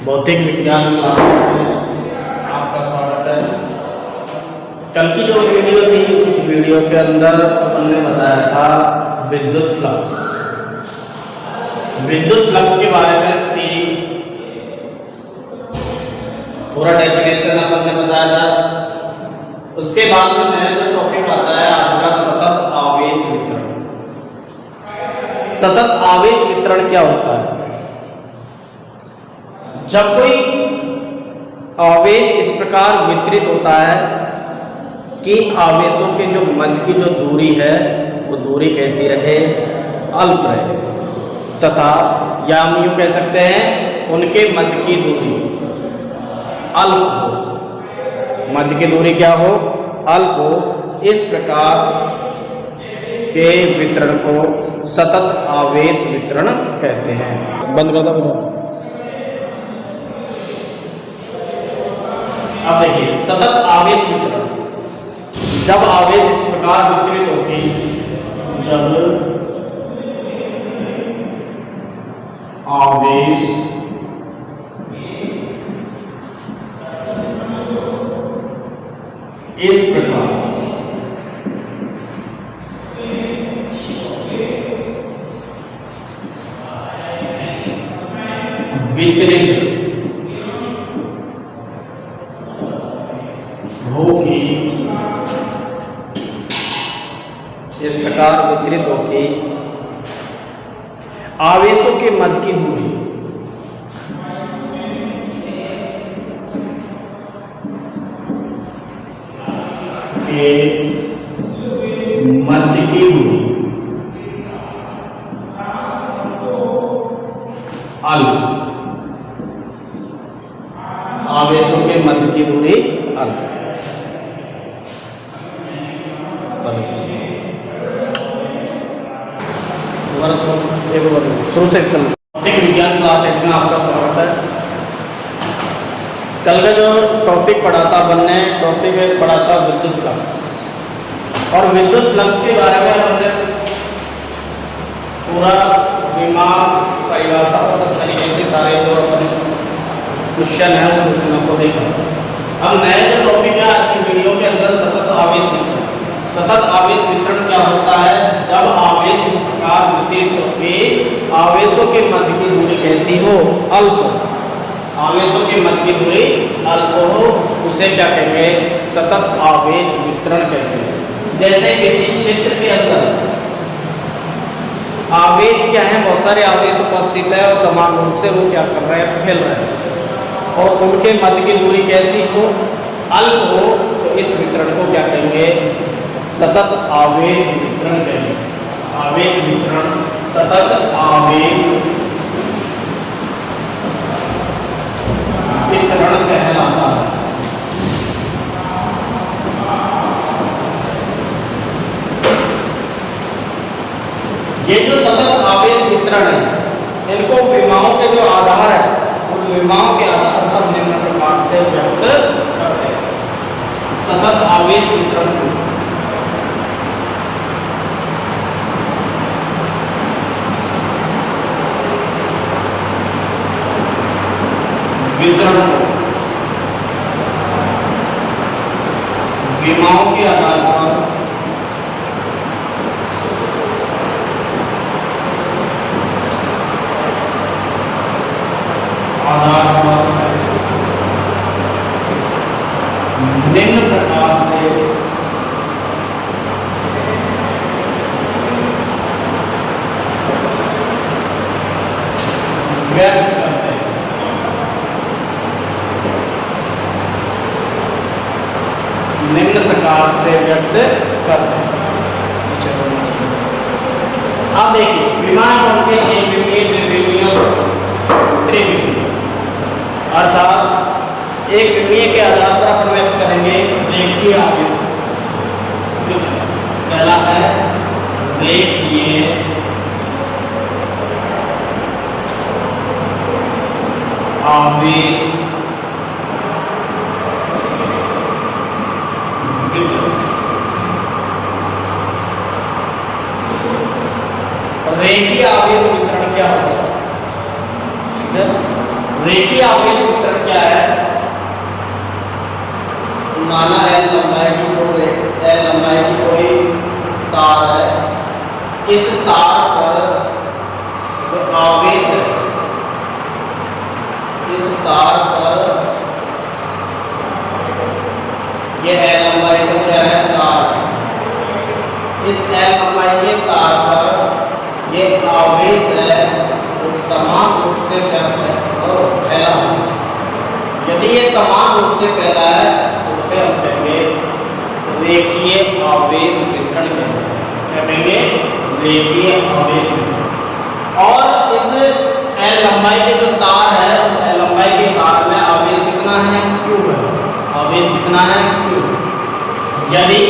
भौतिक विज्ञान क्लास में आपका स्वागत है। कल की जो वीडियो थी उस वीडियो के अंदर अपन ने बताया था विद्युत फ्लक्स। विद्युत फ्लक्स के बारे में थी पूरा डेफिनेशन अपन ने बताया था। उसके बाद में नया जो टॉपिक आता है आज का सतत आवेश वितरण। सतत आवेश वितरण क्या होता है? जब कोई आवेश इस प्रकार वितरित होता है कि आवेशों के जो मध्य की जो दूरी है वो दूरी कैसी रहे, अल्प रहे, तथा या हम यूं कह सकते हैं उनके मध्य की दूरी अल्प हो। मध्य की दूरी क्या हो? अल्प हो। इस प्रकार के वितरण को सतत आवेश वितरण कहते हैं। बंद कर दो बताओ। अब देखिए सतत आवेश वितरण, जब आवेश इस प्रकार वितरित होगी, जब आवेश इस प्रकार वितरित होगी, इस प्रकार वितरित होगी आवेशों के मध्य की दूरी के मध्य की दूरी अल्प, आवेशों के मध्य की दूरी अल्प। शुरू से चल भौतिक विज्ञान क्लास 8 में आपका स्वागत है। कल का जो टॉपिक पढ़ा था अपन ने, टॉपिक पढ़ा था विद्युत फ्लक्स। और विद्युत फ्लक्स के बारे में अपन ने पूरा दिमाग परिभाषा और इस तरीके से सारे जो अपन क्वेश्चन है उन क्वेश्चनों को देखा। अब नया जो टॉपिक है आज की वीडियो के अंदर सतत आवेश वितरण। सतत आवेश वितरण क्या होता है? जब आवेश इस प्रकार वितरित होकर आवेशों के मध्य की दूरी कैसी हो? अल्प। आवेशों के मध्य की दूरी अल्प हो, उसे क्या कहेंगे? सतत आवेश वितरण कहेंगे। जैसे किसी क्षेत्र के अंदर आवेश क्या है, बहुत सारे आवेश उपस्थित है और समान रूप से वो क्या कर रहे हैं, फैल रहे हैं, और उनके मध्य की दूरी कैसी हो? अल्प हो, तो इस वितरण को क्या कहेंगे? सतत आवेश वितरण कहेंगे। आवेश वितरण, सतत आवेश वितरण कहलाता है। ये जो सतत आवेश वितरण है, इनको विमाओं के जो आधार है उन विमाओं के आधार पर निम्न प्रकार से व्यक्त करते हैं। सतत आवेश वितरण को वितरण को विमाओं के आधार पर निम्न प्रकार से व्यक्त करते हैं। निम्न प्रकार से व्यक्त करते हैं। अब देखिए विमान कौन से? एक विमीय, द्विविमीय, त्रिविमीय। अर्थात एक विमीय के आधार पर अपन व्यक्त करेंगे रेखीय आवेश। पहला है रेखीय आवेश रेखीय आवेश वितरण क्या होता है? रेखीय आवेश वितरण क्या है? माना L लंबाई की कोई तार है, इस तार पर जो आवेश है, इस तार पर ये L लंबाई का क्या है? तार। इस L लंबाई के तार पर ये आवेश है वो समान रूप से क्या फैला है। यदि ये समान रूप से फैला है तो उसे हम कहेंगे रेखीय आवेश वितरण कहते हैं। क्या कहेंगे? रेखीय आवेश वितरण। और इस L लंबाई के जो तार है, उस L लंबाई के तार में आवेश कितना है? Q है। आवेश कितना है? Q। यदि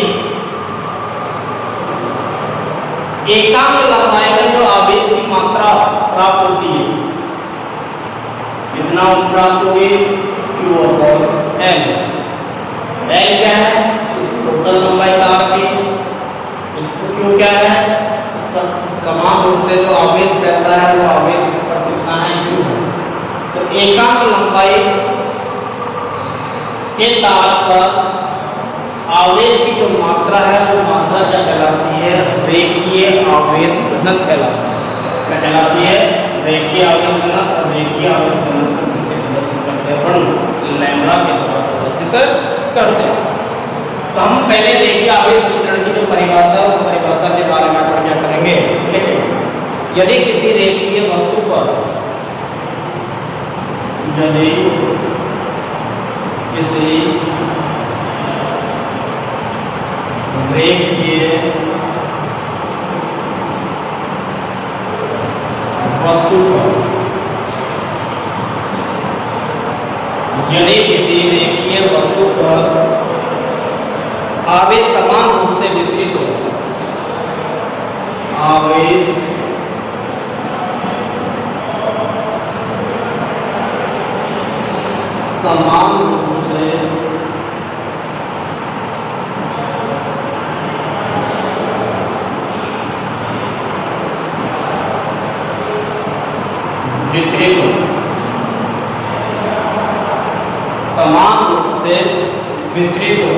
एकांक लंबाई में जो आवेश की मात्रा प्राप्त होती है, कितना प्राप्त होगी? Q/L। L क्या है? इस टोटल लंबाई तार की। इसको Q क्या है? इसका समान रूप से जो आवेश फैलता है वो आवेश इस पर कितना है? Q है। तो एकांक लंबाई के तार पर आवेश की जो मात्रा है वो मात्रा क्या कहलाती है? रेखीय आवेश घनत्व कहलाती है। क्या कहलाती है? रेखीय आवेश घनत्व। और रेखीय आवेश घनत्व को किससे प्रदर्शित करते हैं? लैम्ब्डा के द्वारा प्रदर्शित करते हैं। तो हम पहले रेखीय आवेश वितरण की जो परिभाषा है उस परिभाषा के बारे में अपन क्या करेंगे? लेकिन यदि किसी रेखीय वस्तु पर रेखीय वस्तु पर यदि किसी रेखीय वस्तु पर आवेश समान रूप से वितरित हो, आवेश समान रूप से वितरित हो, समान रूप से वितरित हो,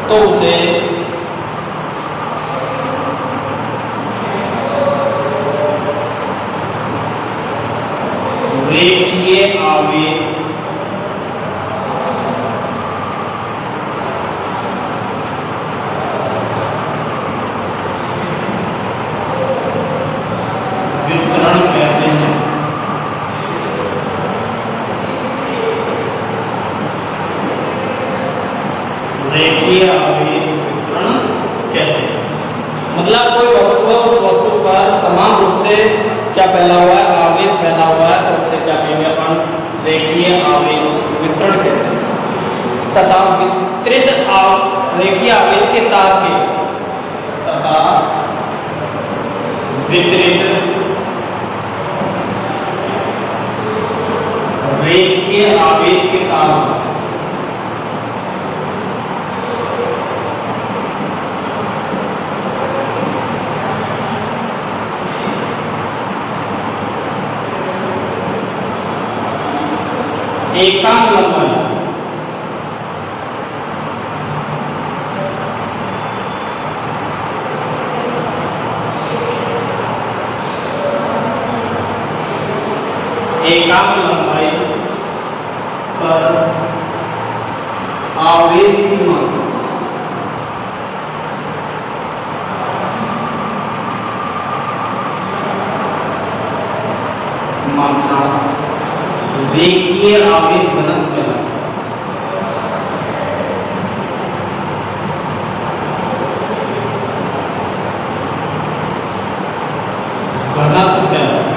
तो उसे रेखीय आवेश वितरण कहते हैं। रेखीय आवेश वितरण कहते हैं। मतलब कोई वस्तु है, उस वस्तु पर समान रूप से क्या फैला हुआ है? आवेश फैला हुआ है, तो उसे क्या कहेंगे अपन? रेखीय आवेश वितरण कहते हैं। तथा वितरित रेखीय आवेश के तार के तथा वितरित रेखीय आवेश के तार एकांक लंबाई पर आवेश की मात्रा रेखीय आवेश घनत्व कहलाता है। घनत्व कहलाता है।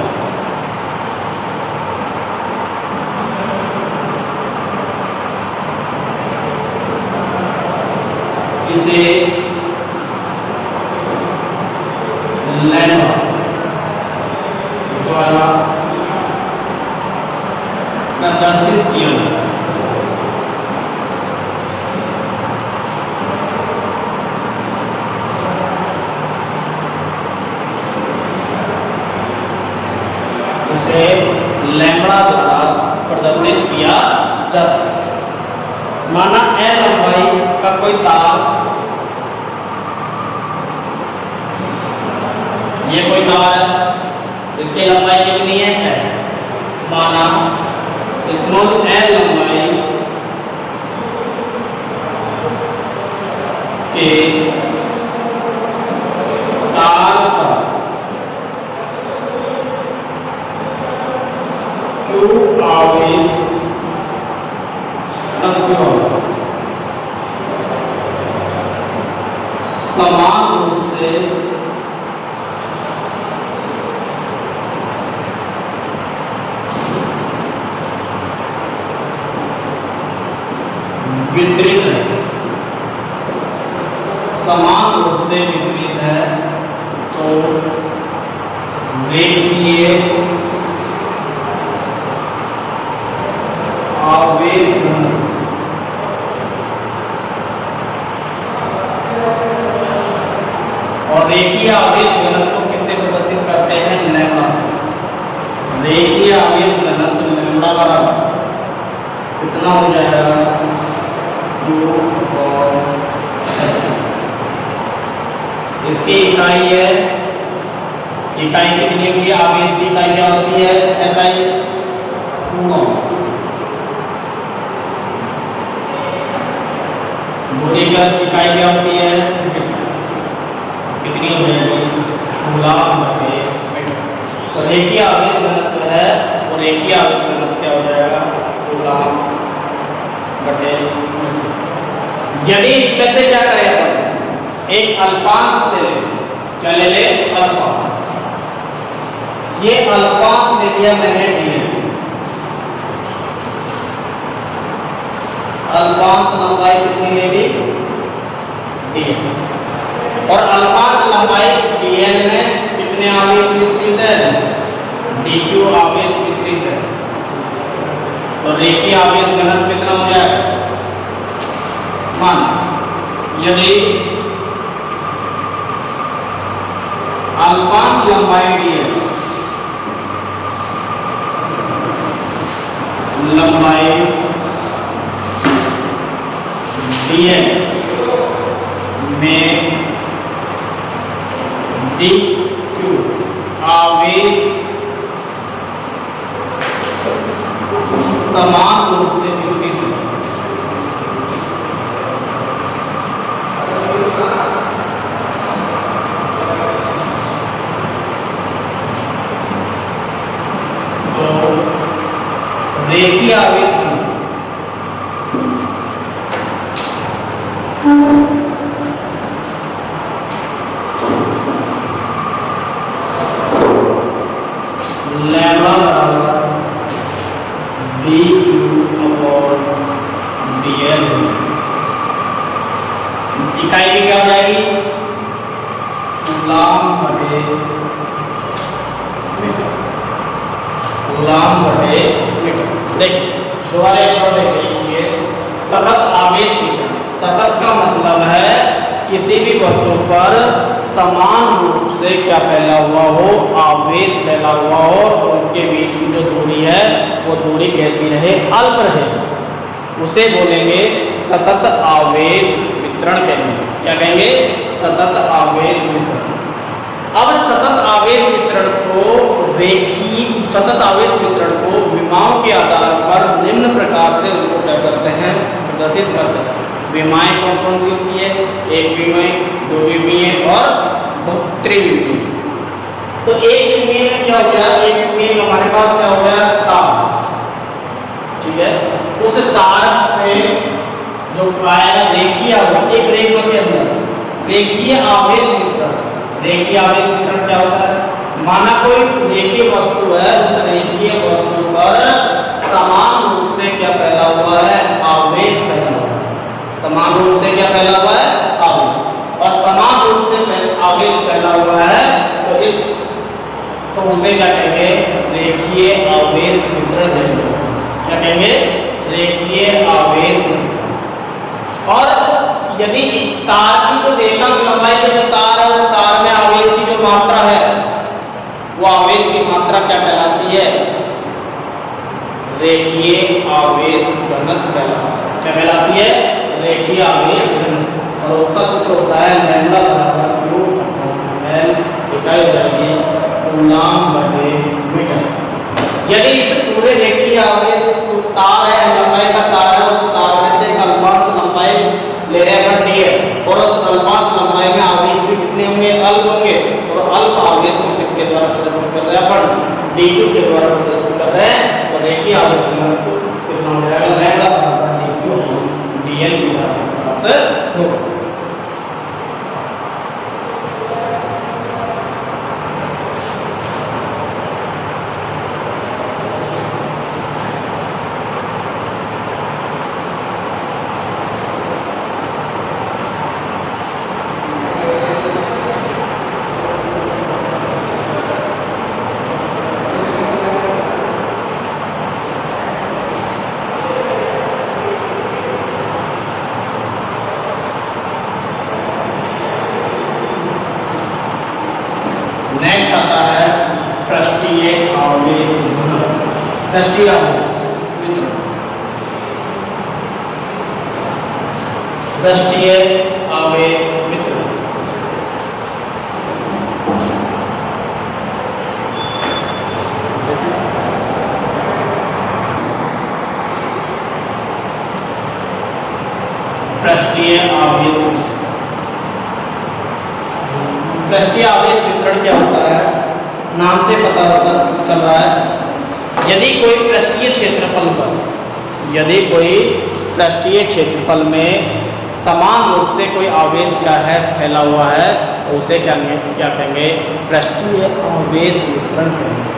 इसे लैम्ब्डा द्वारा प्रदर्शित किया जाता है। उसे लैम्ब्डा द्वारा प्रदर्शित किया जाता है। माना n लंबाई का कोई तार, ये कोई तार है, इसकी लंबाई कितनी है? माना स्मॉल n लंबाई के तार पर Q आवेश समान रूप से वितरित है, समान रूप से वितरित है, तो रेखीय आवेश घनत्व और रेखीय आवेश घनत्व को किससे प्रदर्शित करते हैं? लैम्ब्डा से। रेखीय आवेश घनत्व लैम्ब्डा बराबर कितना हो जाएगा? इसकी इकाई है, इकाई कितनी होगी? आवेश की इकाई क्या होती है? SI coulomb. दूरी का इकाई क्या होती है? कितनी हो जाएगी? कूलम बटे मीटर। तो रेखीय आवेश घनत्व है, और रेखीय आवेश घनत्व क्या हो जाएगा? कूलम बटे मीटर। यदि इसमें से क्या करें अपन? एक अल्पांश ले ले, क्या ले ले? अल्पांश। ये अल्पांश ले लिया मैंने dl, अल्पांश लंबाई कितनी ले ली? dl। और अल्पांश लंबाई dl में कितने आवेश वितरित है? dq आवेश वितरित है। तो रेखीय आवेश घनत्व कितना हो जाएगा? मान यदि अल्पांश लंबाई dl, लंबाई dl में dq आवेश समान रूप से वितरित है, तो रेखीय आवेश लैम्ब्डा बराबर dq अपॉन dl। इकाई की क्या हो जाएगी? कूलम बटे मीटर, कूलम बटे मीटर। देखिए दोबारा एक और देखिए, सतत आवेश वितरण। सतत का मतलब है किसी भी वस्तु पर समान रूप से क्या फैला हुआ हो? आवेश फैला हुआ हो, और उनके बीच में जो दूरी है वो दूरी कैसी रहे? अल्प रहे, उसे बोलेंगे सतत आवेश वितरण कहेंगे। क्या कहेंगे? सतत आवेश वितरण। अब सतत आवेश वितरण को सतत आवेश वितरण को विमाओं के आधार पर निम्न प्रकार से उनको क्या करते हैं? प्रदर्शित करते हैं। विमाएं कौन कौन सी होती है? एक विमीय, दो विमीय और त्रिविमीय। तो एक विमीय में क्या हो गया? एक विमीय में हमारे पास क्या हो गया? तार। ठीक है, उस तार पे जो आएगा रेखीय आवेश, एक रेखा के अंदर रेखीय आवेश वितरण। रेखीय आवेश वितरण क्या होता है? माना कोई रेखीय वस्तु है, उस रेखीय वस्तु पर समान रूप से क्या फैला हुआ है? आवेश फैला हुआ है। समान रूप से क्या फैला हुआ है? आवेश। और समान रूप से आवेश फैला हुआ है, तो उसे क्या कहेंगे? रेखीय आवेश वितरण कहेंगे। क्या कहेंगे? रेखीय आवेश वितरण। और यदि तार की जो रेखा लंबाई का जो तार है, उस तार में आवेश की जो मात्रा है, वो आवेश की मात्रा क्या कहलाती है? रेखीय आवेश घनत्व कहलाती है। क्या कहलाती है? रेखीय आवेश घनत्व। और उसका सूत्र होता है लैम्ब्डा बराबर क्यू अपॉन एल, इकाई हो जाएगी कूलम्ब बटे मीटर। यदि इस पूरे रेखीय आवेश तार है, लंबाई का तार है, उस तार में से अल्पांश लंबाई ले रहे हैं डी है, और उस अल्पांश लंबाई में आवेश भी कितने होंगे? अल्प होंगे। और अल्प आवेश को किसके द्वारा प्रदर्शित कर रहे हैं? अपन dq के द्वारा प्रदर्शित कर रहे हैं। और रेखीय आवेश घनत्व कितना हो जाएगा? लैम्ब्डा बराबर dq dl के बराबर प्राप्त होगा। नेक्स्ट आता है पृष्ठीय आवेश घनत्व। पृष्ठीय आवेश वितरण, पृष्ठीय आवेश वितरण। पृष्ठीय आवेश, पृष्ठीय आवेश वितरण क्या होता है? नाम से पता होता चल रहा है, यदि कोई पृष्ठीय क्षेत्रफल पर, यदि कोई पृष्ठीय क्षेत्रफल में समान रूप से कोई आवेश क्या है? फैला हुआ है, तो उसे क्या कहेंगे? पृष्ठीय आवेश वितरण कहेंगे।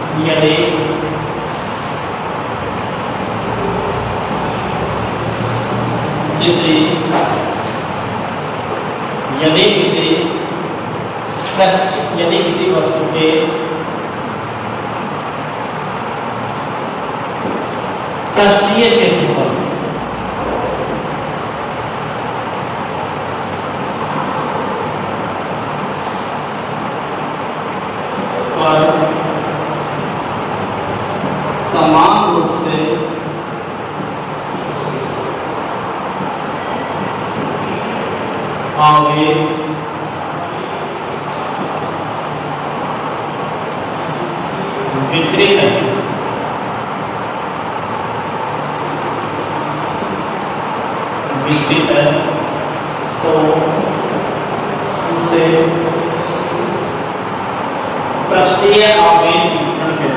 यदि किसी वस्तु के पृष्ठीय क्षेत्रफल पर समान रूप से आवेश वितरित है, तो उसे पृष्ठीय आवेश वितरण कहते हैं।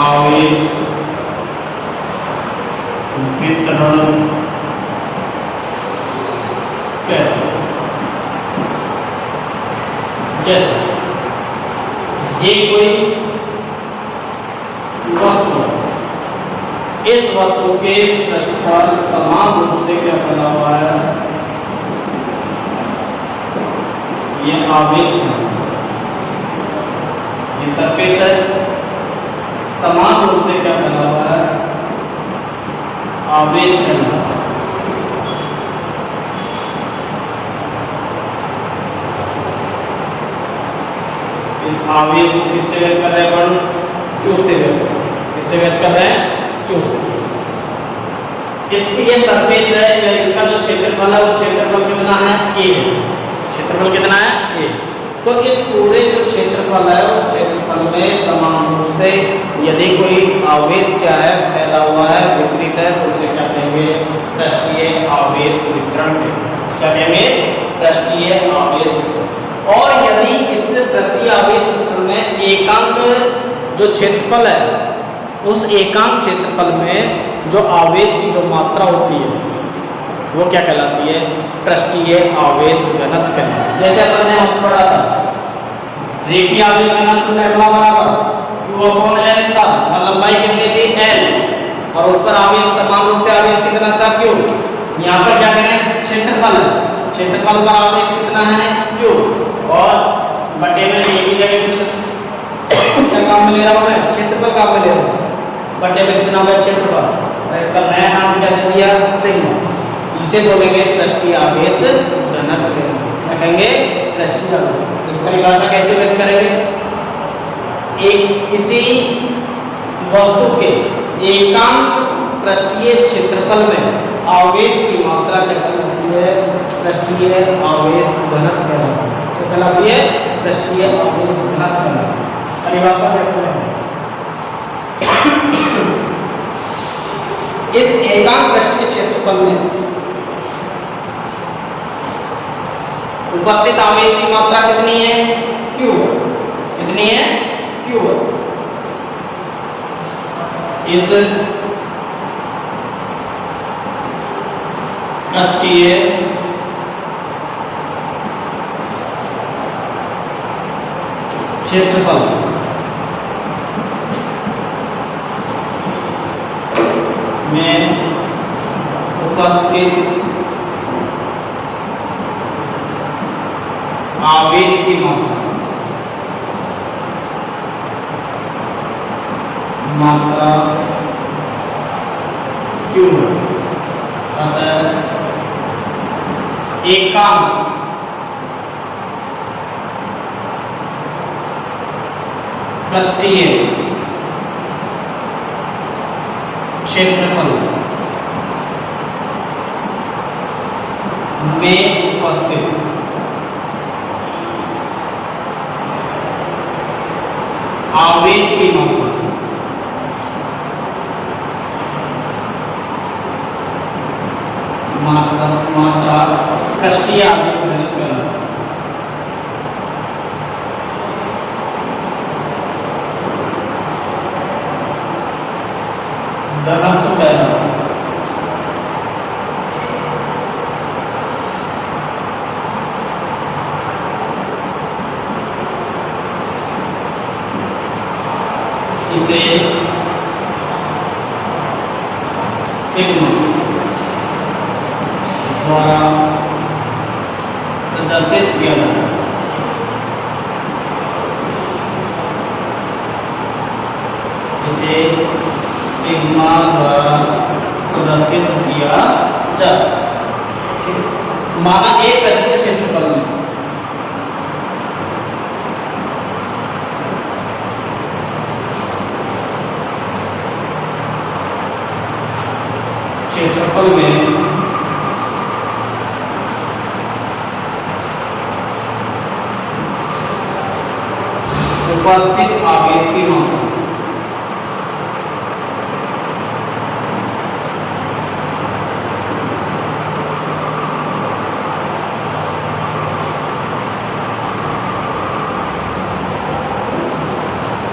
आवेश वितरण कहते हैं। जैसे ये कोई वस्तु, इस वस्तु के पृष्ठ पर समान रूप से क्या फैला हुआ है? ये आवेश है, ये सरफेस है, समान रूप से क्या फैला हुआ है? आवेश फैला हुआ है। इस आवेश को किससे व्यक्त कर रहे हैं? अपन क्यू से व्यक्त, किससे व्यक्त कर रहे हैं? क्यू से। इसकी ये सरफेस है, या इसका जो क्षेत्रफल है वो क्षेत्रफल कितना है? ए। क्षेत्रफल कितना है? ए। तो इस पूरे जो क्षेत्रफल है उस क्षेत्रफल में समान रूप से यदि कोई आवेश क्या है? फैला हुआ है, वितरित है, तो उसे क्या कहेंगे? पृष्ठीय आवेश वितरण। क्या कहेंगे? पृष्ठीय आवेश वितरण। और यदि इस पृष्ठीय आवेश वितरण में एकांक जो क्षेत्रफल है, उस एकांक क्षेत्रफल में जो आवेश की जो मात्रा होती है वो क्या कहलाती है? पृष्ठीय आवेश घनत्व कहलाती है। जैसे अपन ने पढ़ा था, रेखीय आवेश घनत्व लैम्ब्डा बराबर क्यू अपॉन एल था, और लंबाई कितनी थी? एल, और उस पर आवेश समान रूप से आवेश कितना था? क्यू। यहाँ पर क्या करें? क्षेत्रफल है, क्षेत्रफल पर आवेश कितना है? क्यू, और बटे में ये भी जगह क्या काम में ले रहा हूँ मैं? क्षेत्रफल काम में ले रहा हूँ। बटे में कितना होगा? क्षेत्रफल। और इसका नया नाम क्या दे दिया? सिग्मा। इसे बोलेंगे पृष्ठीय आवेश घनत्व। क्या कहेंगे? पृष्ठीय आवेश। इसकी परिभाषा कैसे करेंगे। एक किसी वस्तु के एकांक पृष्ठीय क्षेत्रफल में आवेश की मात्रा क्या कहलाती है? पृष्ठीय आवेश घनत्व कहलाती है। क्या कहलाती है? पृष्ठीय आवेश घनत्व। परिभाषा देखते हैं। इस एकांक पृष्ठीय क्षेत्रफल में उपस्थित आवेश की मात्रा कितनी है? Q। कितनी है? Q। इस पृष्ठीय क्षेत्रफल में उपस्थित आवेश की मात्रा Q अतः एकांक पृष्ठीय क्षेत्रफल में उपस्थित आवेश की मात्रा पृष्ठीय आवेश घनत्व कहलाता है। घनत्व कहलाता है। इसे सिग्मा द्वारा प्रदर्शित किया जाता है। इसे सिग्मा द्वारा प्रदर्शित किया जाता है। माना एक पृष्ठीय क्षेत्रफल में उपस्थित आवेश की मात्रा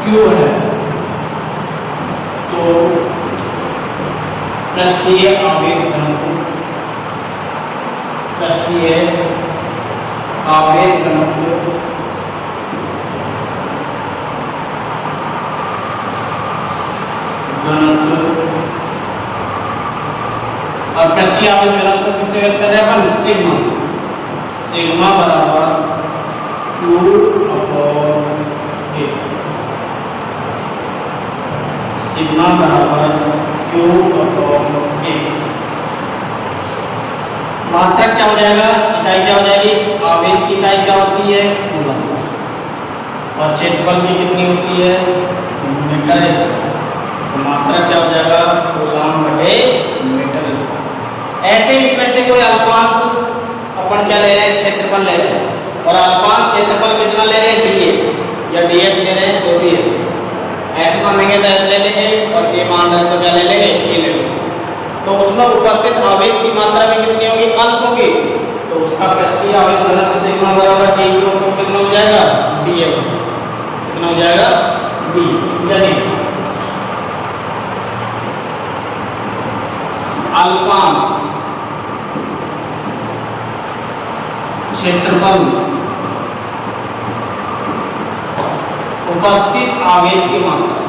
Q है, तो पृष्ठीय आवेश घनत्व और पृष्ठीय आवेश घनत्व किससे व्यक्त कर रहे हैं अपन? सिग्मा से। सिग्मा बराबर Q/A। सिग्मा बराबर Q/A। मात्रक क्या हो जाएगा? इकाई क्या हो जाएगी? आवेश की इकाई क्या होती है? कूलम। और क्षेत्रफल की कितनी होती है? Metre square. तो मात्रक क्या हो जाएगा? कूलम बटे मीटर स्क्वायर। ऐसे इसमें से कोई अल्पांश अपन क्या ले रहे हैं? क्षेत्रफल ले रहे हैं। और अल्पांश क्षेत्रफल कितना ले रहे हैं? dA या ds ले रहे हैं, तो भी है। s मानेंगे तो s ले लेंगे, और a मान रहे तो क्या ले लेंगे? a ले लेंगे। तो उसमें उपस्थित आवेश की मात्रा भी कितनी होगी? अल्प होगी। तो उसका पृष्ठीय आवेश घनत्व सिग्मा बराबर dq को कितना हो जाएगा? dA। कितना हो जाएगा? d। यानी अल्पांश क्षेत्रफल उपस्थित आवेश की मात्रा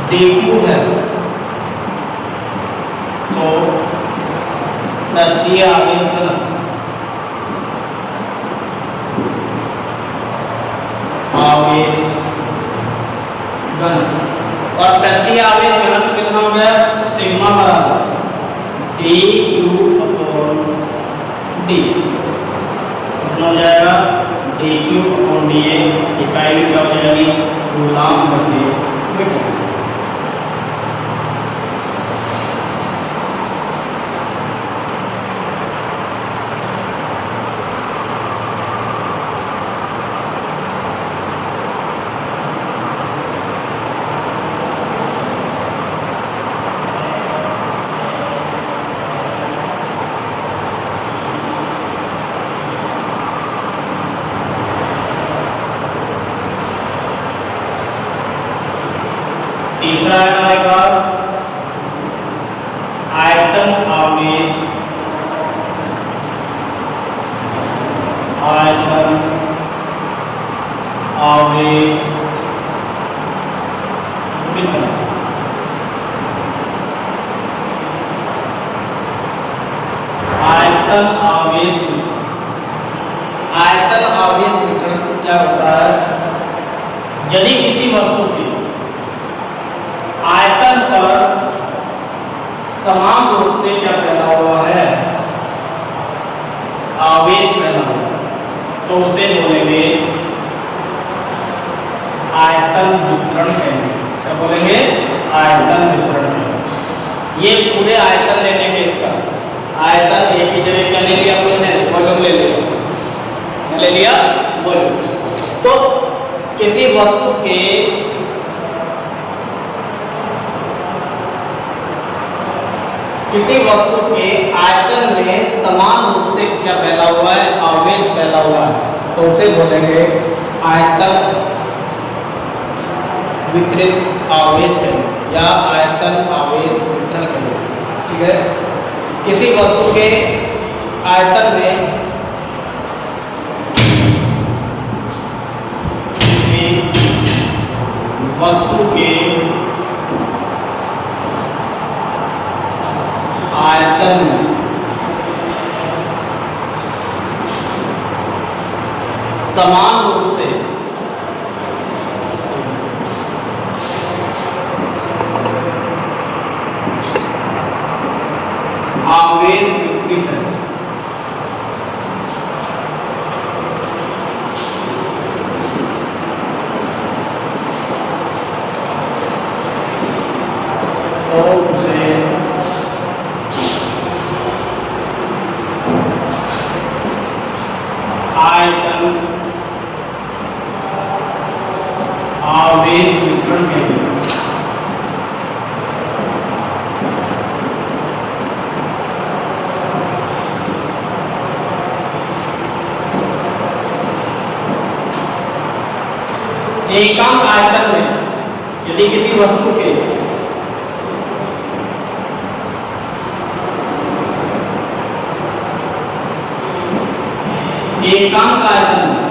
dq है, तो पृष्ठीय आवेश घनत्व और पृष्ठीय आवेश घनत्व कितना हो गया? डी क्यू अपॉन डी कितना हो जाएगा, D Q upon D A, इकाई भी क्या हो जाएगी, कूलाम प्रति मीटर। तीसरा है हमारे पास आयतन आवेश, आयतन आवेश वितरण। आयतन आवेश वितरण, आयतन आवेश वितरण क्या होता है, यदि किसी वस्तु के आयतन पर समान रूप से क्या फैला हुआ है, आवेश फैला हुआ, तो उसे बोलेंगे आयतन वितरण कहेंगे। क्या बोलेंगे, आयतन वितरण कहेंगे। ये पूरे आयतन लेने में इसका आयतन एक ही जगह क्या ले लिया हमने, वॉल्यूम ले लिया, क्या ले लिया, वॉल्यूम। तो किसी वस्तु के आयतन में समान रूप से क्या फैला हुआ है, आवेश फैला हुआ है, तो उसे बोलेंगे आयतन वितरित आवेश कहेंगे या आयतन आवेश वितरण कहेंगे। ठीक है, किसी वस्तु के आयतन में वस्तु के आयतन समान रूप से आवेश वितरित है। तो उसे आयतन आवेश वितरण कहेंगे। एकांक आयतन में यदि किसी वस्तु के एकांक आयतन में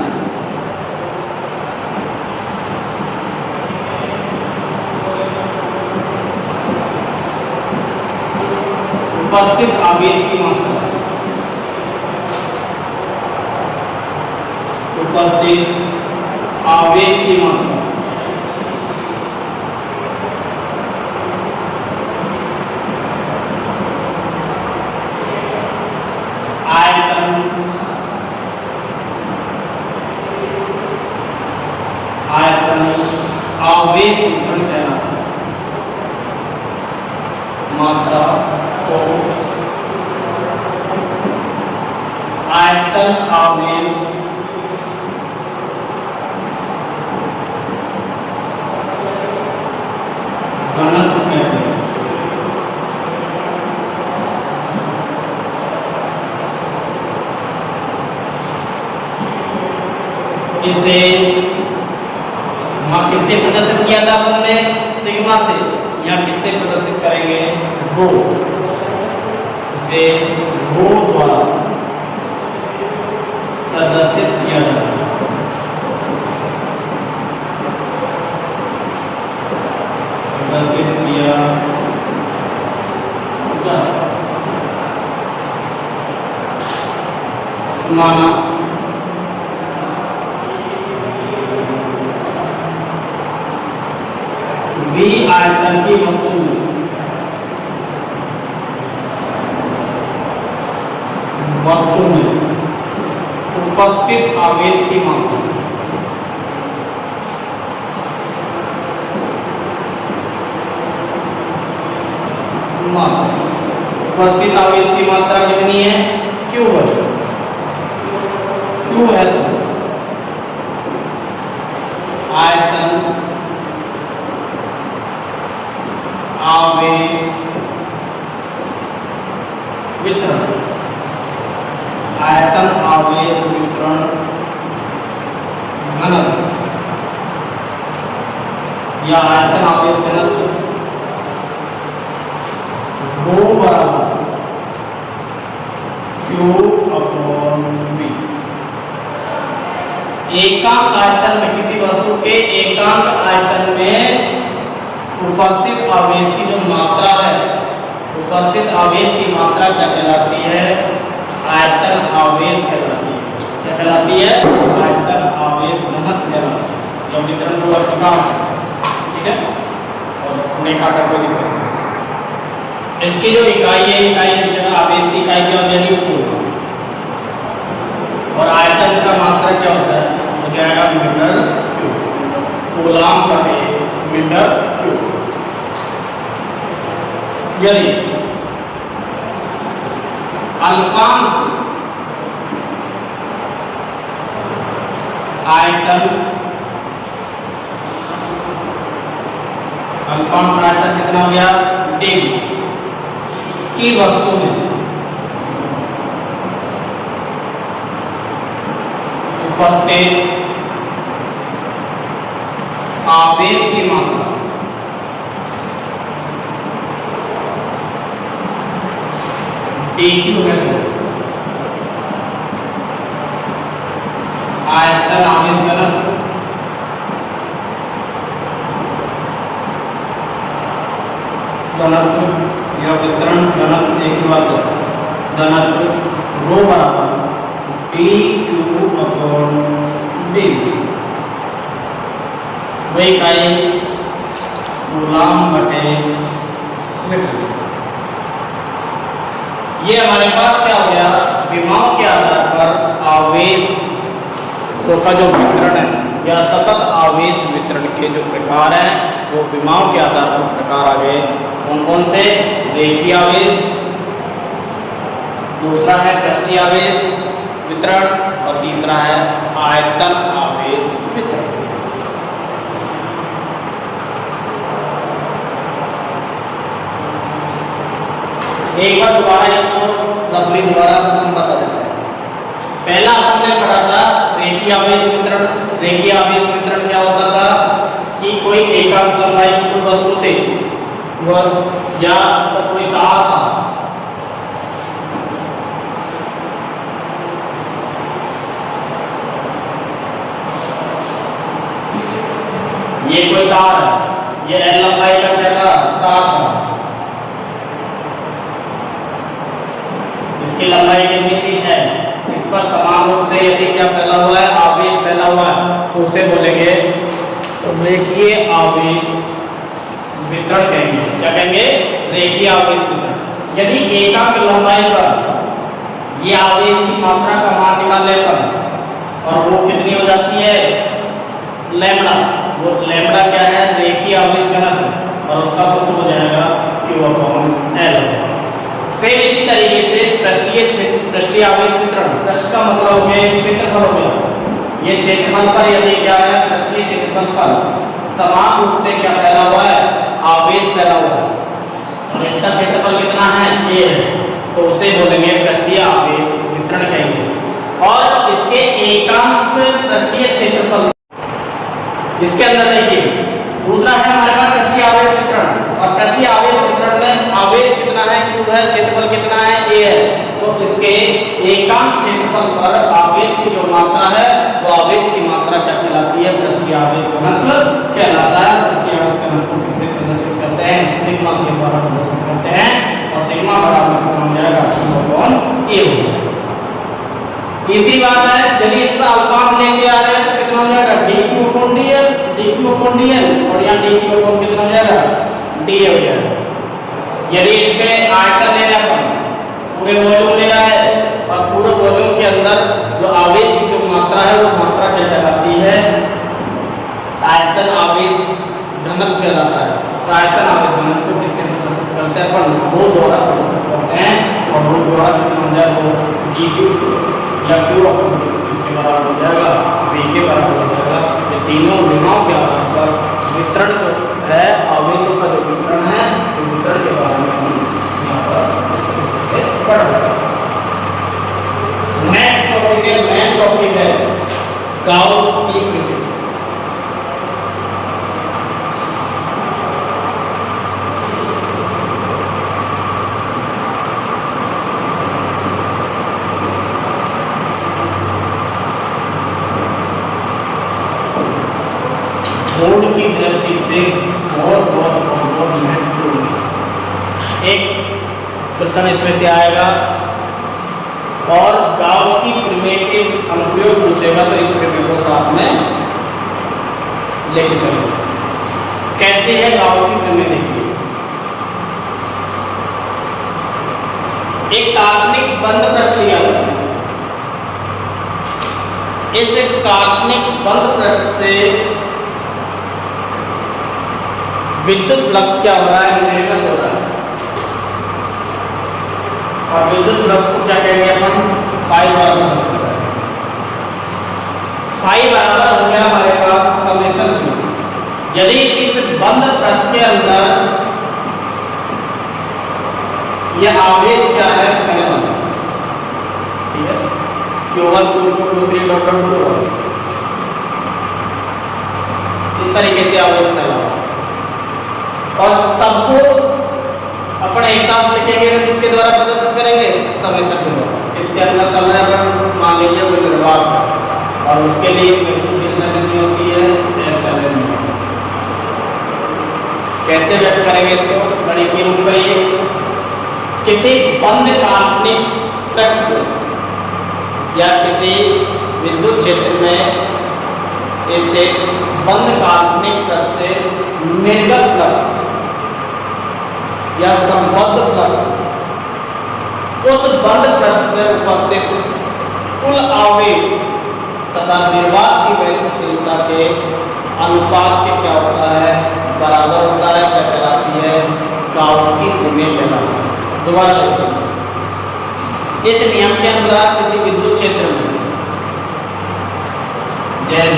उपस्थित आवेश की मात्रा, उपस्थित आवेश की मात्रा आयतन आवेश वितरण कहलाता है। मात्रा को आयतन आवेश घनत्व कहते हैं। इसे किससे प्रदर्शित किया था हमने, सिग्मा से, या किससे प्रदर्शित करेंगे, रो, इसे रो द्वारा प्रदर्शित किया जाता है। प्रदर्शित किया जाता माना V आयतन की वस्तु में वस्तु में उपस्थित आवेश की मात्रा, उपस्थित आवेश की मात्रा कितनी है? Q है। Q है तो आयतन आवेश वितरण, आयतन आवेश वितरण घनत्व या आयतन आवेश घनत्व रो बराबर Q/V। एकांक आयतन में, किसी वस्तु के एकांक आयतन में उपस्थित आवेश की जो मात्रा है, उपस्थित आवेश की मात्रा क्या कहलाती है? आयतन आवेश कहलाती है। क्या कहलाती है? आयतन आवेश घनत्व कहलाती है। या वितरण को प्रकार, ठीक है, और रेखा का कोई दिक्कत नहीं। इसकी जो इकाई है, इकाई की जगह आवेश की इकाई क्या हो जाएगी? कूलम। और आयतन का मात्रा क्या होता है? हो जाएगा मीटर क्यूब। कूलम बटे मीटर क्यूब। यदि अल्पांश आयतन, अल्पांश आयतन कितना हो गया? डी की वस्तु में उपस्थित आवेश की मात्रा dq है तो आयतन आवेश घनत्व या वितरण घनत्व, एक ही बात है, घनत्व रो बराबर dq/d। वही इकाई कूलम बटे मीटर। ये हमारे पास क्या हो गया? विमाओं के आधार पर आवेश का जो वितरण है या सतत आवेश वितरण के जो प्रकार हैं वो विमाओं के आधार पर प्रकार आ गए। कौन कौन से? रेखीय आवेश, दूसरा है पृष्ठीय आवेश वितरण और तीसरा है आयतन आवेश वितरण। एक बार दोबारा इसको रफली दोबारा हम बता देते हैं। पहला हमने पढ़ा था रेखीय आवेश वितरण। रेखीय आवेश वितरण क्या होता था कि कोई एकांक लंबाई की कोई वस्तु थी या कोई तार था, ये कोई तार है, ये L लंबाई का क्या था? तार था। इसकी लंबाई कितनी है? इस पर समान रूप से यदि क्या फैला हुआ है? आवेश फैला हुआ है, तो उसे बोलेंगे रेखीय आवेश वितरण कहेंगे। क्या कहेंगे? रेखीय आवेश वितरण। यदि एकांक लंबाई पर ये आवेश की मात्रा का मान निकालने पर और वो कितनी हो जाती है? लैम्बडा। वो लैम्बडा क्या है? रेखीय आवेश घनत्व, और उसका सूत्र हो जाएगा Q/L। सेम इसी तरीके से पृष्ठीय आवेश वितरण, पृष्ठ का मतलब हो गया क्षेत्रफल हो गया। ये क्षेत्रफल पर यदि क्या है? पृष्ठीय क्षेत्रफल पर समान रूप से क्या फैला हुआ है? आवेश फैला हुआ है, और इसका क्षेत्रफल कितना है? a है, तो उसे बोलेंगे पृष्ठीय आवेश वितरण कहेंगे। और इसके एकांक पृष्ठीय क्षेत्रफल, इसके अंदर देखिए दूसरा है हमारे पास पृष्ठीय आवेश वितरण। और पृष्ठीय आवेश वितरण में आवेश कितना है? Q है, क्षेत्रफल कितना है? a है। तो इसके एकांक क्षेत्रफल पर आवेश की जो मात्रा है वो आवेश की मात्रा क्या कहलाती है? पृष्ठीय आवेश घनत्व कहलाता है। पृष्ठीय आवेश घनत्व को किससे प्रदर्शित करते हैं? सिग्मा के द्वारा प्रदर्शित करते हैं, और सिग्मा बराबर कितना हो जाएगा? Q/A। तीसरी बात है, यदि इसका अल्पांश लेके आ रहे हैं तो कितना हो जाएगा? dq/dl, dq/dl, और यहाँ dq/ कितना हो जाएगा? dA हो जाएगा। यदि इसके आयतन लेने पर पूरे वॉल्यूम ले रहा है और पूरे के अंदर जो आवेश की जो मात्रा है वो मात्रा क्या कहलाती है? आयतन आवेश घनत्व कहलाता है। तो आयतन आवेश घनत्व को किससे प्रदर्शित करते हैं? अपन रो द्वारा प्रदर्शित करते हैं, और रो द्वारा कितना हो जाएगा? वो dq या q इसके बराबर हो जाएगा, v के बराबर हो जाएगा। ये तीनों विमाओं के आधार पर वितरण जो है, आवेशों का जो वितरण है, तो वितरण के बारे में हम यहाँ पर इस तरीके से पढ़ रहे हैं। मेन टॉपिक है गाउस की प्रमेय। बोर्ड की दृष्टि से बहुत महत्वपूर्ण एक प्रश्न इसमें से आएगा, और गाउस की प्रमेय के अनुप्रयोग पूछेगा तो इस प्रमेय को साथ में लेके चलो। कैसे है गाउस की प्रमेय? देखिए, एक काल्पनिक बंद पृष्ठ लिया जाता है। इस काल्पनिक बंद पृष्ठ से विद्युत फ्लक्स क्या हो रहा है? निर्गत हो रहा है। और विद्युत फ्लक्स को क्या कहेंगे अपन? फाई बराबर फाई बराबर हो गया हमारे पास समेशन q। यदि इस बंद पृष्ठ के अंदर यह आवेश क्या है? फैला, ठीक है, q1 q2 q3 dot dot q1, इस तरीके से आवेश फैला, और सबको अपन एक साथ लिखेंगे तो किसके द्वारा प्रदर्शित करेंगे? समेशन के द्वारा। इसके अंदर चल रहा है, अपन मान लीजिए कोई निर्वात, और उसके लिए गतिशीलता कितनी होती है? एप्सिलॉन। कैसे व्यक्त करेंगे इसको? बड़ी के रूप में ये किसी बंद काल्पनिक पृष्ठ को या किसी विद्युत क्षेत्र में स्थित बंद काल्पनिक पृष्ठ से निर्गत फ्लक्स या संबद्ध फ्लक्स, उस बंद पृष्ठ में उपस्थित कुल आवेश तथा निर्वात की गतिशीलता के अनुपात के क्या होता है? बराबर होता है। क्या कहलाती है? गाउस की प्रमेय कहलाती है। दोबारा इस नियम के अनुसार किसी विद्युत क्षेत्र में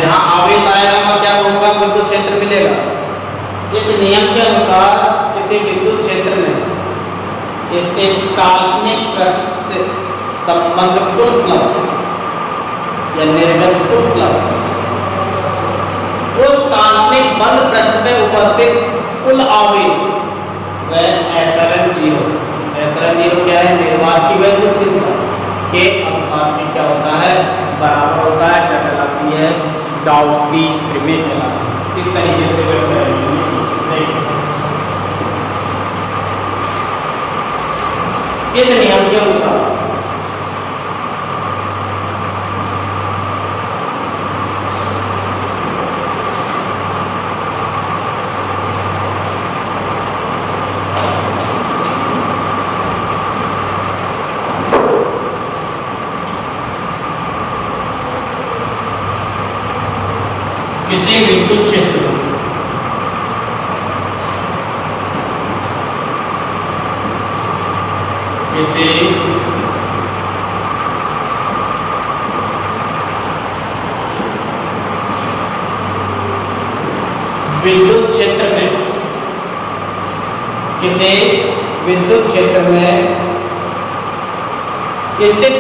जहां आवेश आएगा वहां क्या होगा? विद्युत क्षेत्र मिलेगा। इस नियम के अनुसार किसी विद्युत क्षेत्र में स्थित काल्पनिक पृष्ठ से संबंध कुल फ्लक्स या निर्गत कुल फ्लक्स, उस काल्पनिक बंद पृष्ठ में उपस्थित कुल आवेश वह एप्सिलॉन जीरो। एप्सिलॉन जीरो क्या है? निर्वात की गतिशीलता के अनुपात में क्या होता है? बराबर होता है। क्या कहलाती है? गाउस की प्रमेय कहलाती है। इस तरीके से व्यक्त करेंगे। इस नियम के अनुसार किसी विद्युत क्षेत्र में किसी विद्युत क्षेत्र में स्थित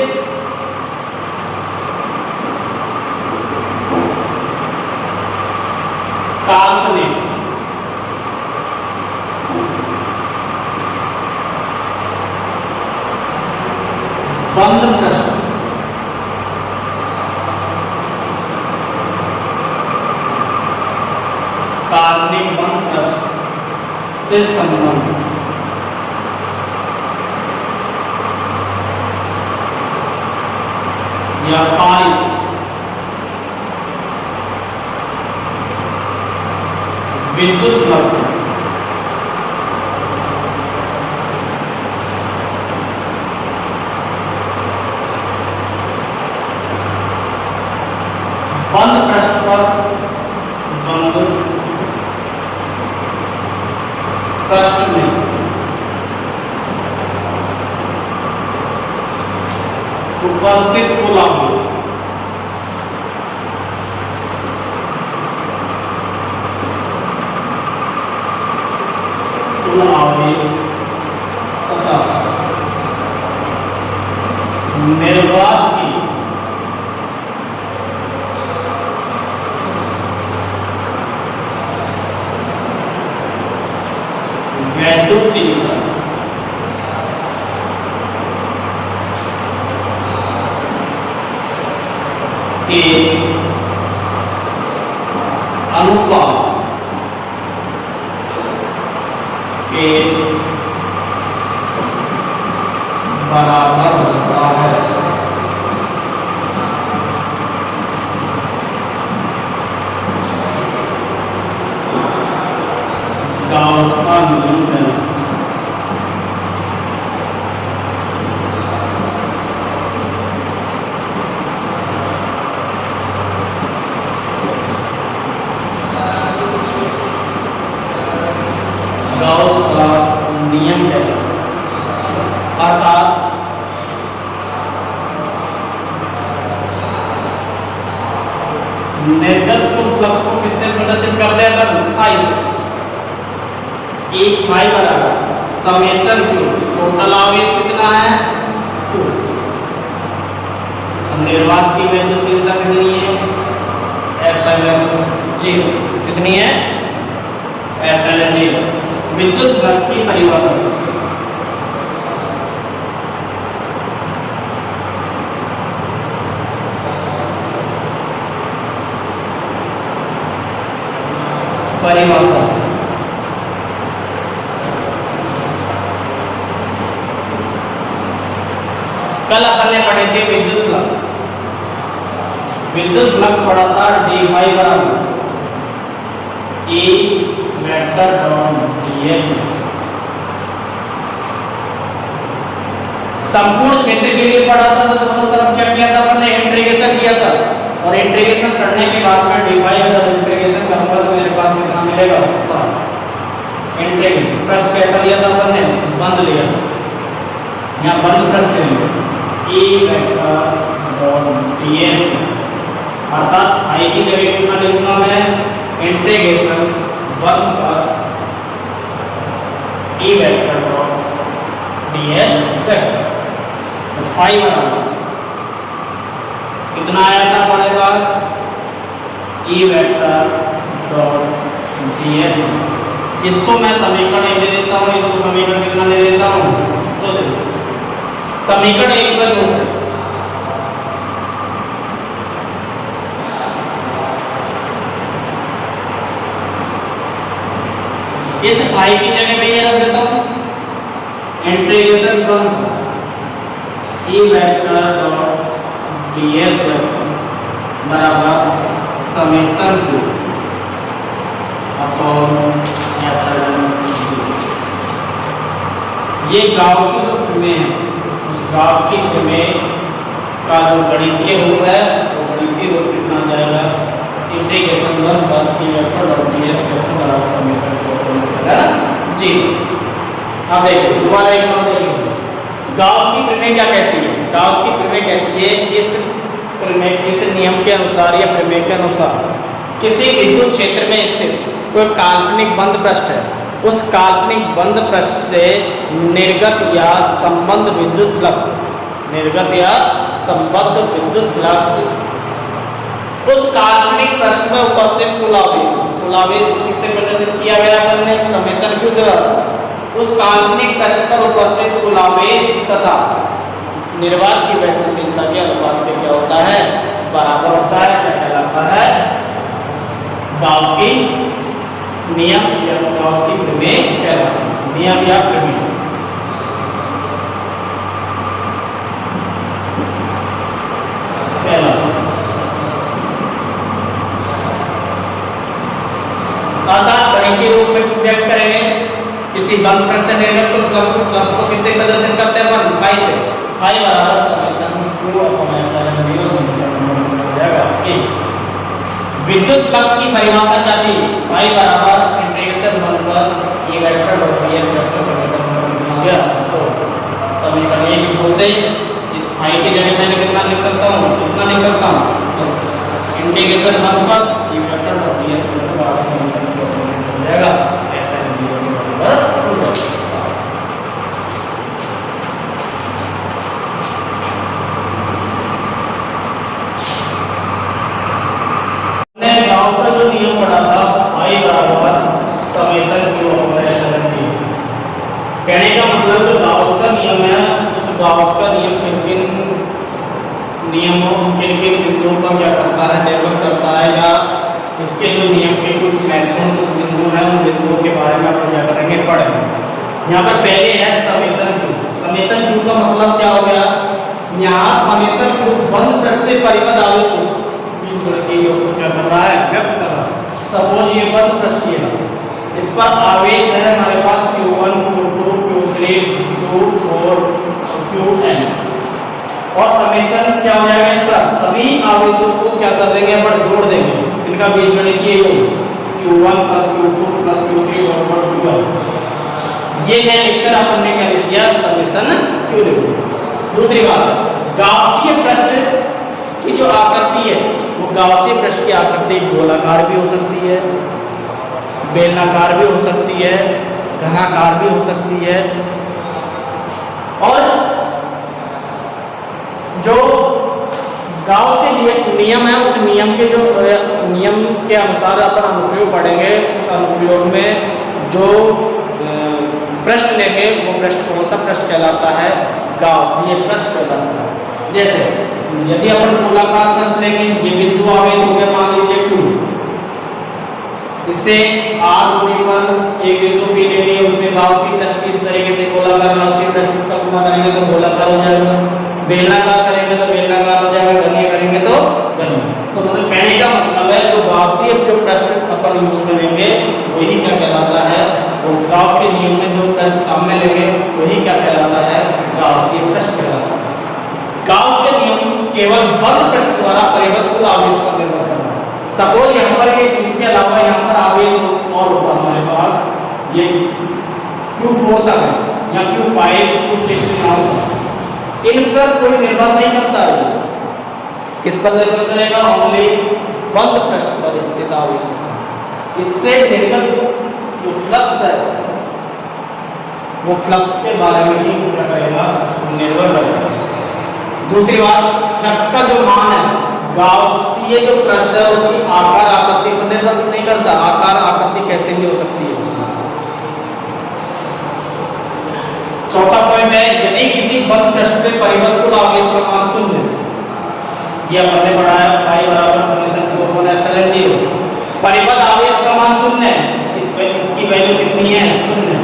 काल्पनिक बंद पृष्ठ काल्पनिक बंद पृष्ठ से संबंध या पारित विद्युत फ्लक्स उपस्थित कुल आवेश तथा निर्वात की वैद्युतशीलता के अनुपात के बराबर होता है। गाउस का नियम है। गाउस का नियम है अर्थात निर्गत कुल फ्लक्स को किससे प्रदर्शित करते हैं? फाई से। एक फाई बराबर समेशन क्यू, टोटल आवेश कितना है? क्यू। निर्वात की वैद्युतशीलता कितनी है? Epsilon zero. कितनी है? Epsilon zero. विद्युत फ्लक्स की परिभाषा से कल अपन ने पढ़े थे विद्युत फ्लक्स। विद्युत फ्लक्स पढ़ा था डी फाई बराबर E वेक्टर डॉट ds। संपूर्ण क्षेत्र के लिए पढ़ा था तो दोनों तरफ क्या किया था? अपन ने इंटीग्रेशन किया था और इंटीग्रेशन करने के बाद में डी फाई का जब इंटीग्रेशन करूंगा तो मेरे पास कितना मिलेगा? इंटीग्रेशन पृष्ठ कैसा लिया था अपन ने? बंद लिया था। यहाँ बंद पृष्ठ लिया E वेक्टर डॉट ds अर्थात i की जगह कितना लिखूंगा मैं? इंटीग्रेशन 1 पर E vector dot ds vector. तो फाई बराबर कितना आया था हमारे पास? E vector dot ds। इसको मैं समीकरण 1 दे देता हूँ, इसको समीकरण कितना दे देता हूँ? तो दे समीकरण 1 पर 2 से इस i की जगह पे ये रख देता हूँ integration 1 E vector dot ds vector बराबर समेशन q अपॉन एप्सिलॉन। ये गाउस की जो प्रमेय है उस गाउस की प्रमेय का जो गणितीय रूप है वो गणितीय रूप कितना जाएगा? इंटीग्रेशन 1 पर E vector dot ds vector बराबर समेशन q है ना जी। अब देखिए दोबारा एक बार देखिए गाउस की प्रमेय क्या कहती है? गाउस की प्रमेय कहती है इस प्रमेय इस नियम के अनुसार या प्रमेय के अनुसार किसी विद्युत क्षेत्र में स्थित कोई काल्पनिक बंद पृष्ठ है, उस काल्पनिक बंद पृष्ठ से निर्गत या संबद्ध विद्युत फ्लक्स उस काल्पनिक पृष्ठ में उपस्थित कुल आवेश किससे प्रदर्शित किया गया? हमने समेशन क्यू द्वारा। उस काल्पनिक पृष्ठ पर उपस्थित कुल आवेश तथा निर्वात की वैद्युतशीलता के अनुपात के क्या होता है? बराबर होता है। क्या कहलाता है? गाउस की नियम या गाउस की प्रमेय कहलाता है। नियम या प्रमेय कहलाता है। अर्थात गणितीय रूप में व्यक्त करेंगे किसी बंद पृष्ठ से निर्गत कुल फ्लक्स को किससे प्रदर्शित करते हैं? फाई से। फाई बराबर समेशन q अपॉन एप्सिलॉन 0 समीकरण हो जाएगा। विद्युत फ्लक्स की परिभाषा क्या थी? फाई बराबर इंटीग्रेशन 1 पर E vector dot ds vector समीकरण हो गया। तो समीकरण 1 2 से इस फाई की जगह मैंने लिख सकता हूँ, इतना लिख सकता हूँ, तो इंटीग्रेशन 1 पर ये वेक्टर डॉट ds वेक्टर आगे समीकरण की ऑर्डिनेट हो जाएगा fn 0 गाउस का जो नियम पढ़ा था I बराबर summation q over epsilon d। कहने का मतलब जो गाउस का नियम है उस गाउस का नियम किन बिंदुओं पर क्या करता है, निर्भर करता है, या इसके जो नियम के कुछ महत्वपूर्ण कुछ बिंदु हैं उन बिंदुओं के बारे में अपन क्या करेंगे, पढ़ेंगे। यहाँ पर पहले है समेशन q। समेशन q का मतलब क्या हो गया, यहाँ समेशन q बंद पृष्ठ से परिबद्ध आवेशों क्या कर रहा है, व्यक्त कर रहा है। सपोज ये बंद पृष्ठीय है, इस पर आवेश है हमारे पास q1 q2 q3 q4 qn, और समेशन क्या हो जाएगा, इस पर सभी आवेशों को क्या कर देंगे, अपन जोड़ देंगे, इनका बीजगणितीय योग q1 + q2 + q3 qn। ये क्या लिखकर अपन ने क्या लिख दिया, समेशन q लिख दिया। दूसरी बात, गाउसीय पृष्ठ की जो आकृति है वो गाउसीय पृष्ठ की आकृति गोलाकार भी हो सकती है, बेलनाकार भी हो सकती है, घनाकार भी हो सकती है, और जो गाउस के नियम है उस नियम के जो नियम के अनुसार अपन अनुप्रयोग पढ़ेंगे, उस अनुप्रयोग में जो पृष्ठ लेंगे वो पृष्ठ कौन सा पृष्ठ कहलाता है, गाउसीय पृष्ठ कहलाता है। जैसे यदि अपन गोलाकार पृष्ठ लेंगे, ये बिंदु आवेश हो गया मान लीजिए q, इससे r दूरी पर एक बिंदु p लेंगे, उससे गाउसीय पृष्ठ की इस तरीके से गोलाकार गाउसीय पृष्ठ की कल्पना करेंगे तो गोलाकार हो जाएगा, बेलनाकार करेंगे तो बेलनाकार हो जाएगा, घनीय करेंगे तो घनीय। तो मतलब कहने का मतलब है जो गाउसीय जो पृष्ठ अपन यूज करेंगे वही क्या कहलाता है, वो गाउस के नियम में जो पृष्ठ काम में लेंगे वही क्या कहलाता है, गाउसीय पृष्ठ कहलाता है। गाउस के नियम केवल बंद पृष्ठ द्वारा परिबद्ध कुल आवेश पर निर्भर करता है। सपोज यहाँ पर ये, इसके अलावा यहाँ पर आवेश और होता है हमारे पास, ये q4 तक है या q5 q6 इन पर कोई निर्भर नहीं करता है। किस पर निर्भर करेगा, ओनली बंद पृष्ठ पर स्थित आवेश पर। इससे निर्गत जो फ्लक्स है वो फ्लक्स के बारे में ही क्या करेगा, निर्भर करेगा। दूसरी बात, फ्लक्स का जो मान है गाउसीय जो पृष्ठ है उसकी आकार आकृति पर निर्भर नहीं करता। आकार आकृति कैसे भी हो सकती है उसका। चौथा पॉइंट है, यदि किसी बंद पृष्ठ पे परिबद्ध कुल आवेश का मान शून्य, ये हमने पढ़ा है फाई बराबर समेशन q ओवर एप्सिलॉन 0। परिबद्ध आवेश का मान शून्य है, इसकी वैल्यू कितनी है, शून्य।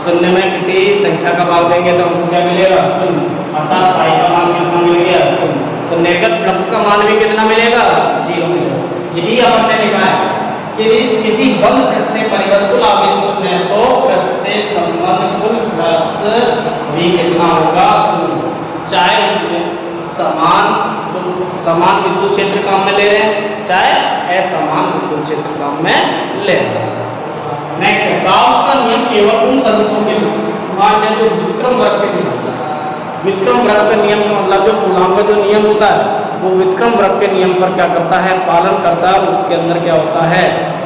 शून्य में किसी संख्या का भाग देंगे तो हमको क्या मिलेगा, शून्य, अर्थात फाई का मान कितना मिल गया, शून्य। तो निर्गत फ्लक्स का मान भी कितना मिलेगा, 0 मिलेगा। यही अपन ने लिखा है कि किसी बंद पृष्ठ से परिबद्ध कुल आवेश शून्य है तो पृष्ठ से संबद्ध कुल फ्लक्स भी कितना होगा, शून्य। चाहे उसमें समान विद्युत क्षेत्र काम में ले रहे हैं, चाहे असमान विद्युत क्षेत्र काम में ले रहे हैं। नेक्स्ट है, गाउस का नियम केवल उन सदिशों के मान है जो व्युत्क्रम वृत्त के नियम। व्युत्क्रम वृत्त के नियम का मतलब जो कूलॉम का जो नियम होता है वो व्युत्क्रम वृत्त के नियम पर क्या करता है, पालन करता है। उसके अंदर क्या होता है,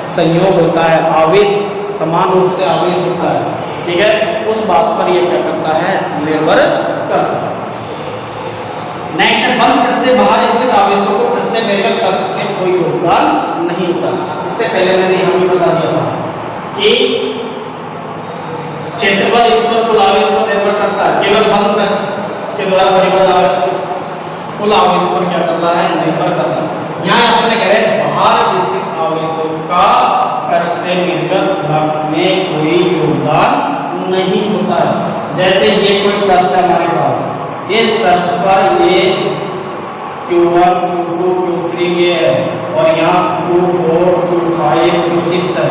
संयोग होता है, आवेश समान रूप से आवेश होता है, ठीक है। उस बात पर ये क्या करता है, निर्भर करता है। नेक्स्ट है, बंद पृष्ठ से बाहर स्थित आवेशों को पृष्ठ से निर्गत फ्लक्स में कोई योगदान नहीं होता। इससे पहले मैंने हमें बता दिया था कि क्षेत्रफल इस पर कुल आवेश पर निर्भर करता है, केवल बंद पृष्ठ के द्वारा परिबद्ध आवेश कुल आवेश पर क्या कर रहा है, निर्भर करता है। यहाँ आपने कह रहे हैं बाहर स्थित आवेशों का पृष्ठ से निर्गत फ्लक्स में कोई योगदान नहीं होता है। जैसे ये कोई पृष्ठ है हमारे पास, इस पृष्ठ पर ये q1 q2 q3 ये है, और यहाँ q4 q5 q6 है,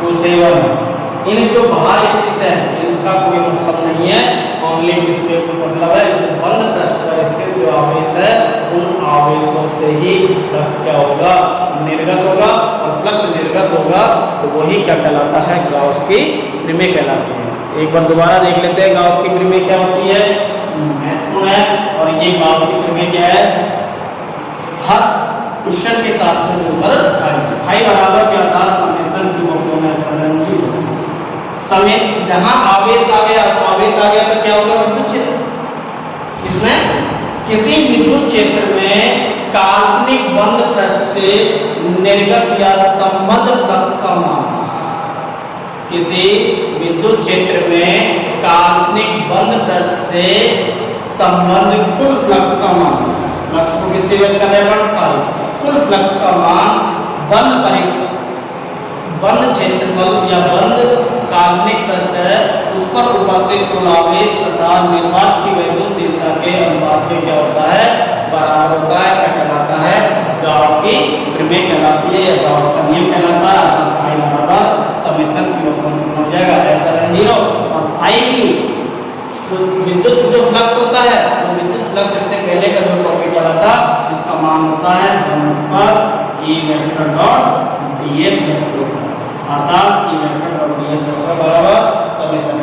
q7। इन जो बाहर स्थित है इनका कोई मतलब नहीं है, ओनली किसके मतलब है, इस बंद पृष्ठ पर स्थित जो आवेश है उन आवेशों से ही फ्लक्स क्या होगा, निर्गत होगा। और फ्लक्स निर्गत होगा तो वही क्या कहलाता है, गाउस की प्रमेय कहलाती है। एक बार दोबारा देख लेते हैं गाउस की प्रमेय क्या होती है। महत्वपूर्ण है और ये गॉस की प्रमेय क्या है, हर क्वेश्चन के साथ में जुड़कर आएगी। भाई बराबर क्या था, summation Q upon epsilon zero. समय जहां आवेश आ गया तो आवेश आ गया तो क्या होगा, विद्युत क्षेत्र। इसमें किसी विद्युत क्षेत्र में काल्पनिक बंद पृष्ठ से निर्गत या संबद्ध फ्लक्स का मान, किसी विद्युत क्षेत्र में काल्पनिक बंद पृष्ठ से संबंध कुल फ्लक्स का मान, फ्लक्स को किससे व्यक्त कर रहे हैं, कुल फ्लक्स का मान बंद क्षेत्रफल या बंद काल्पनिक पृष्ठ है उस पर उपस्थित कुल आवेश तथा निर्वात की वैद्युतशीलता के अनुपात में क्या होता है, बराबर होता है। क्या कहलाता है, गॉस की प्रमेय कहलाती है या गॉस का नियम कहलाता है। अर्थात फाई बराबर समेशन Q अपॉन हो जाएगा एप्सिलॉन जीरो। और फाई की जो विद्युत जो फ्लक्स होता है वो विद्युत फ्लक्स इससे पहले का जो टॉपिक पढ़ा था इसका मान होता है 1 पर E vector dot ds vector, अर्थात E vector dot ds vector बराबर समेशन